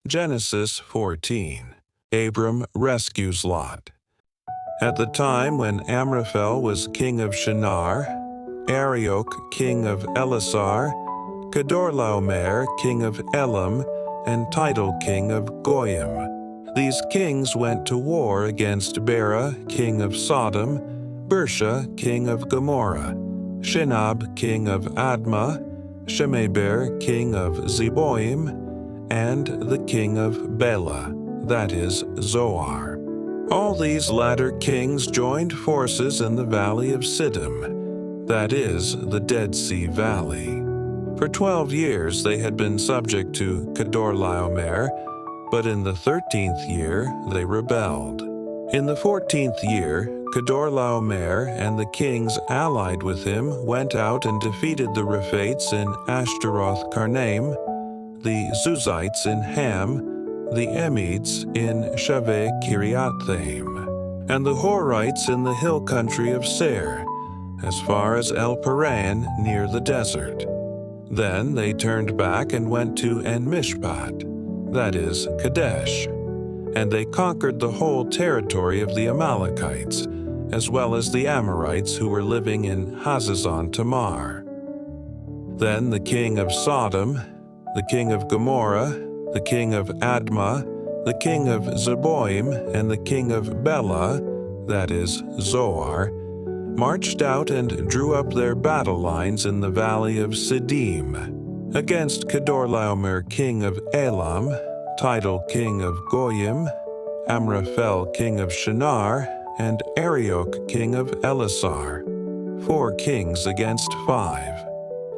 Genesis 14. Abram rescues Lot. At the time when Amraphel was king of Shinar, Arioch king of Elasar, Kedorlaomer king of Elam, and Tidal king of Goyim. These kings went to war against Bera king of Sodom, Bersha king of Gomorrah, Shinab king of Admah, Shemeber king of Zeboim, and the king of Bela, that is, Zoar. All these latter kings joined forces in the valley of Siddim, that is, the Dead Sea Valley. For 12 years they had been subject to Kedorlaomer, but in the 13th year they rebelled. In the 14th year, Kedorlaomer and the kings allied with him went out and defeated the Rephaites in Ashtaroth Karnaim, the Zuzites in Ham, the Emids in Shaveh Kiriathaim, and the Horites in the hill country of Seir, as far as El Paran near the desert. Then they turned back and went to En-Mishpat, that is, Kadesh, and they conquered the whole territory of the Amalekites, as well as the Amorites who were living in Hazazon Tamar. Then the king of Sodom, the king of Gomorrah, the king of Admah, the king of Zeboim, and the king of Bela, that is, Zoar, marched out and drew up their battle lines in the valley of Siddim, against Kedorlaomer king of Elam, Tidal king of Goyim, Amraphel king of Shinar, and Arioch king of Elasar, 4 kings against 5.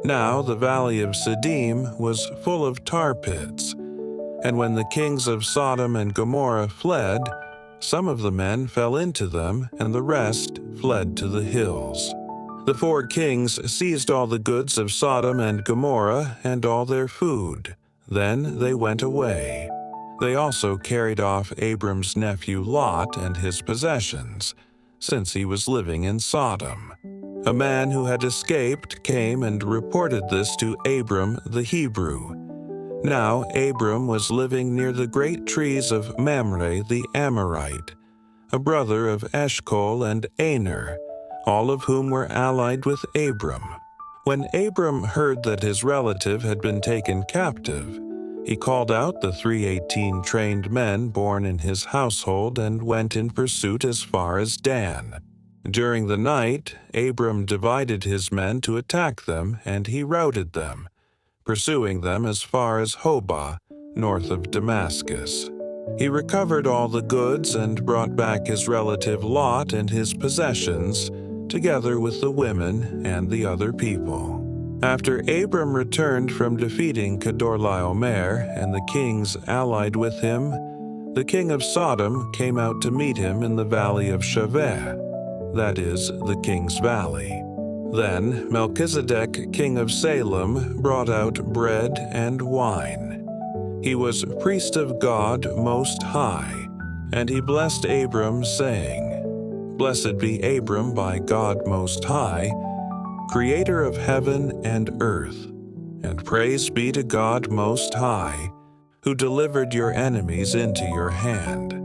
Now the valley of Siddim was full of tar pits, and when the kings of Sodom and Gomorrah fled, some of the men fell into them, and the rest fled to the hills. The 4 kings seized all the goods of Sodom and Gomorrah and all their food. Then they went away. They also carried off Abram's nephew Lot and his possessions, since he was living in Sodom. A man who had escaped came and reported this to Abram the Hebrew. Now Abram was living near the great trees of Mamre the Amorite, a brother of Eshcol and Aner, all of whom were allied with Abram. When Abram heard that his relative had been taken captive, he called out the 318 trained men born in his household and went in pursuit as far as Dan. During the night, Abram divided his men to attack them, and he routed them, pursuing them as far as Hobah, north of Damascus. He recovered all the goods and brought back his relative Lot and his possessions, together with the women and the other people. After Abram returned from defeating Kedorlaomer and the kings allied with him, the king of Sodom came out to meet him in the valley of Shaveh, that is, the king's valley. Then Melchizedek, king of Salem, brought out bread and wine. He was priest of God Most High, and he blessed Abram, saying, "Blessed be Abram by God Most High, Creator of heaven and earth, and praise be to God Most High, who delivered your enemies into your hand."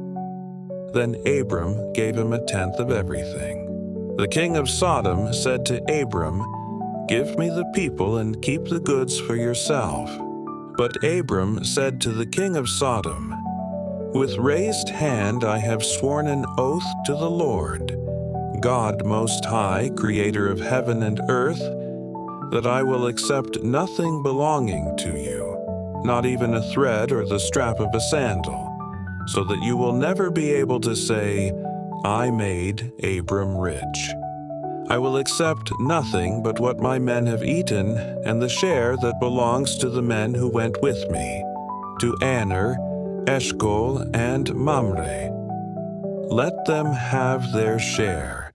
Then Abram gave him 1/10 of everything. The king of Sodom said to Abram, "Give me the people and keep the goods for yourself." But Abram said to the king of Sodom, "With raised hand I have sworn an oath to the Lord, God Most High, Creator of heaven and earth, that I will accept nothing belonging to you, not even a thread or the strap of a sandal, so that you will never be able to say, 'I made Abram rich.' I will accept nothing but what my men have eaten and the share that belongs to the men who went with me, to Aner, Eshcol, and Mamre. Let them have their share."